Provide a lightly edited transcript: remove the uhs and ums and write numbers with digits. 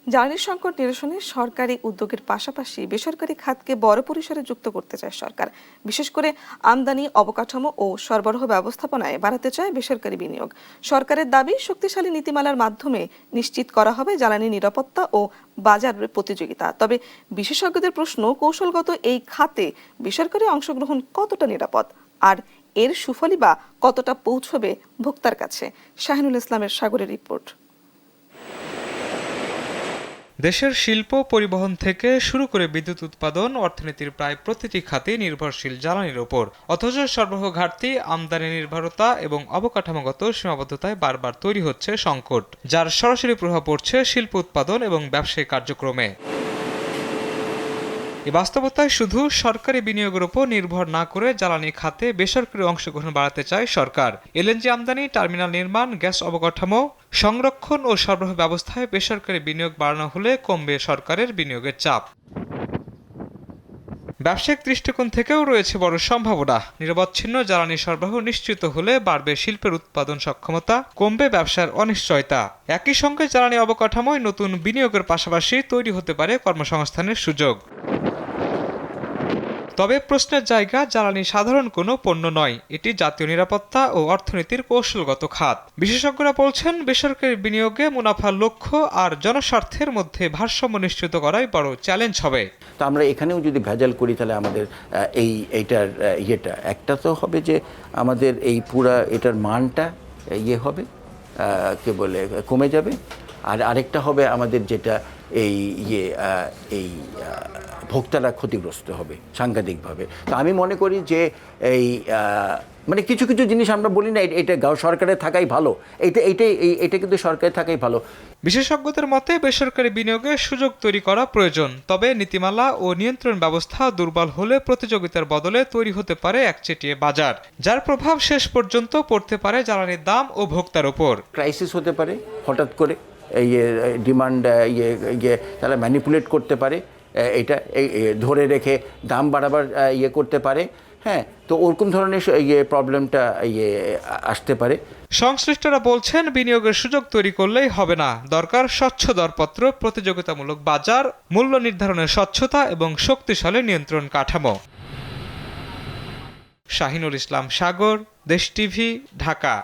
জ্বালানি সংকট নিরসনে সরকারি উদ্যোগের পাশাপাশি বেসরকারি খাতকে বড় পরিসরে যুক্ত করতে চায় সরকার। বিশেষ করে আমদানি, অবকাঠামো ও সরবরাহ ব্যবস্থাপনায় বাড়াতে চায় বেসরকারি বিনিয়োগ। সরকারের দাবি, শক্তিশালী নীতিমালার মাধ্যমে নিশ্চিত করা হবে জ্বালানি নিরাপত্তা ও বাজারের প্রতিযোগিতা। তবে বিশেষজ্ঞদের প্রশ্ন, কৌশলগত এই খাতে বেসরকারি অংশগ্রহণ কতটা নিরাপদ, আর এর সুফলই বা কতটা পৌঁছবে ভোক্তার কাছে। শাহিনুল ইসলামের সাগরের রিপোর্ট। দেশের শিল্প, পরিবহন থেকে শুরু করে বিদ্যুৎ উৎপাদন, অর্থনীতির প্রায় প্রতিটি খাতে নির্ভরশীল জ্বালানির ওপর। অথচ সরবরাহ ঘাটতি, আমদানি নির্ভরতা এবং অবকাঠামোগত সীমাবদ্ধতায় বারবার তৈরি হচ্ছে সংকট, যার সরাসরি প্রভাব পড়ছে শিল্প উৎপাদন এবং ব্যবসায়িক কার্যক্রমে। এই বাস্তবতায় শুধু সরকারি বিনিয়োগের উপর নির্ভর না করে জ্বালানি খাতে বেসরকারি অংশগ্রহণ বাড়াতে চায় সরকার। এলএনজি আমদানি, টার্মিনাল নির্মাণ, গ্যাস অবকাঠামো, সংরক্ষণ ও সরবরাহ ব্যবস্থায় বেসরকারি বিনিয়োগ বাড়ানো হলে কমবে সরকারের বিনিয়োগের চাপ। ব্যবসায়িক দৃষ্টিকোণ থেকেও রয়েছে বড় সম্ভাবনা। নিরবচ্ছিন্ন জ্বালানি সরবরাহ নিশ্চিত হলে বাড়বে শিল্পের উৎপাদন সক্ষমতা, কমবে ব্যবসার অনিশ্চয়তা। একই সঙ্গে জ্বালানি অবকাঠামোয় নতুন বিনিয়োগের পাশাপাশি তৈরি হতে পারে কর্মসংস্থানের সুযোগ। তবে প্রশ্নের জায়গা, জ্বালানি সাধারণ কোনো পণ্য নয়, এটি জাতীয় নিরাপত্তা ও অর্থনীতির কৌশলগত খাত। বিশেষজ্ঞরা বলছেন, বেসরকারি বিনিয়োগে মুনাফার লক্ষ্য আর জনস্বার্থের মধ্যে ভারসাম্য নিশ্চিত করাই বড় চ্যালেঞ্জ হবে। তো আমরা এখানেও যদি ভেজাল করি তাহলে আমাদের এইটার একটা তো হবে যে আমাদের এই পুরা এটার মানটা হবে কে বলে কমে যাবে, আর আরেকটা হবে আমাদের যেটা এই ভোক্তারা ক্ষতিগ্রস্ত হবে সাংঘাতিকভাবে। তো আমি মনে করি যে এই মানে কিছু কিছু জিনিস আমরা বলি না এটা সরকারের থাকাই ভালো, এটা কিন্তু সরকারের থাকাই ভালো। বিশেষজ্ঞদের মতে বেসরকারি বিনিয়োগের সুযোগ তৈরি করা প্রয়োজন, তবে নীতিমালা ও নিয়ন্ত্রণ ব্যবস্থা দুর্বল হলে প্রতিযোগিতার বদলে তৈরি হতে পারে একচেটিয়া বাজার, যার প্রভাব শেষ পর্যন্ত পড়তে পারে জ্বালানির দাম ও ভোক্তার উপর। ক্রাইসিস হতে পারে হঠাৎ করে, ডিমান্ড তারা ম্যানিপুলেট করতে পারে, এটা ধরে রেখে দাম বাড়াবার করতে পারে। হ্যাঁ, তো ওরকম ধরনের প্রবলেমটা আসতে পারে। সংশ্লিষ্টরা বলছেন, বিনিয়োগের সুযোগ তৈরি করলেই হবে না, দরকার স্বচ্ছ দরপত্র, প্রতিযোগিতামূলক বাজার, মূল্য নির্ধারণের স্বচ্ছতা এবং শক্তিশালী নিয়ন্ত্রণ কাঠামো। শাহিনুল ইসলাম সাগর, দেশ টিভি, ঢাকা।